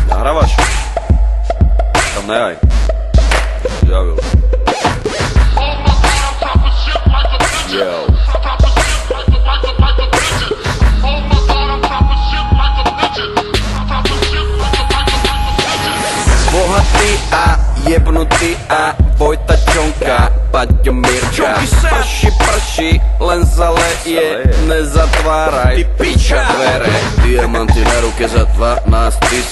Nahrávaš? Tam nehaj. Javil. Yo. Bohatý a jebnutý a Vojta Čonka, Paťo Mirka. Prší, len zaleje, nezatváraj, ty piča dvere. Diamanty na ruke za 12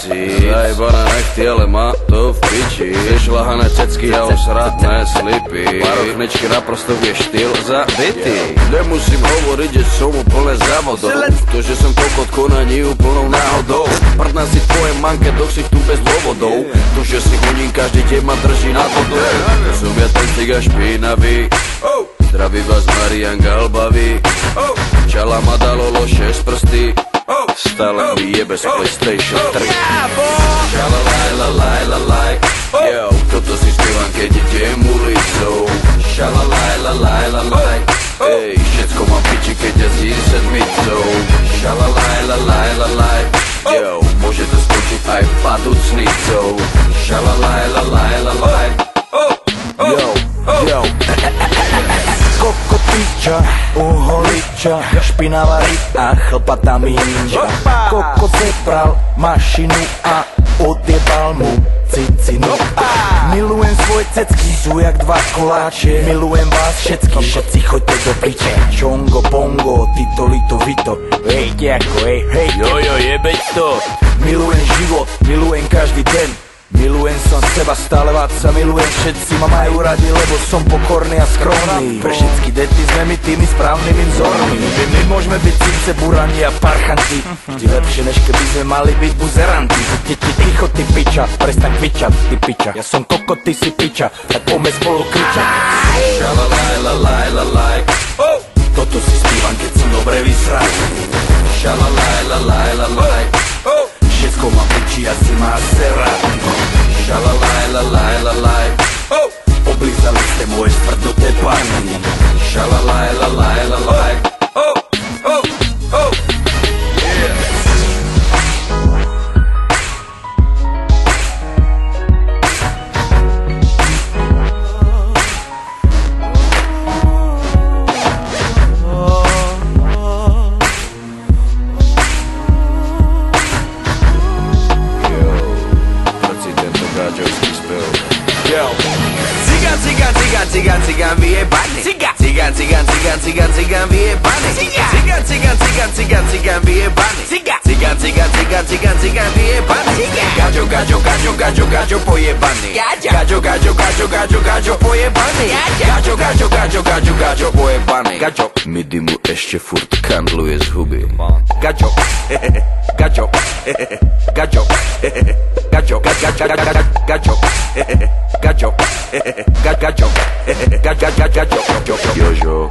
000, zajebané nechty, ale má to v piči. Šlahané cecky a osratné slipy, parochnečky naprosto vie štýl zabitý. Nemusím hovoriť, že som úplne závodou, to, že som kokot konaní úplnou náhodou. Prdná si tvoje manke, dok si tu bez dôvodov, to, že si hodín každý deň ma drží na vodu. To som ja ten ciga špinavý, zdraví vás Marian Galbavý. Čala ma dalo loše z prsty, stále mi jebe z PlayStation 3. Šalalajlalajlalaj, yo, toto si spievam, keď idem ulicou. Šalalajlalajlalaj, ej, všetko mám piči, keď jazdím sedmicou. Šalalajlalajlalaj, yo, môže to skončiť aj paducnicou. Šalalajlalajlalaj, yo, yo. Kokotiča, uholiča, špinavá ryba, chlpatá minča. Kokot sepral mašinu a odjebal mu cicinu. Milujem svoje cecky, sú jak dva koláče. Milujem vás všetky, všetci choďte do piče. Čongo, bongo, tito, lito, vito. Hejte ako, hej, Jojo, jebeď to. Milujem život, milujem každý deň. Milujem som seba, stále vás sa milujem, všetci ma majú radi, lebo som pokorný a skromný. Pre všetky deti sme my tými správnymi vzormi. My môžeme byť síce burani a parchanti, vždy lepšie, než keby sme mali byť buzeranti. Ticho, ty piča, prestaň kvičať, ty piča. Ja som kokot, ty si piča, tak poďme spolu kričať. Šalalajlalajlalaj, toto si spívam, keď som dobre vysraný. Šalalajlalajlalaj, všetko mám piči a si má serát. šalalajlalajlalaj, Oblízali ste moje stvrdnuté pány. šalalajlalajlalaj. Cigan vyjebane. Cigan vyjebane. Cigan vyjebane. Gaďo pojebane. Gaďo pojebane. Gaďo pojebane. Gaďo mi dymu ešte furt kandluje z huby. Gaďo Jožo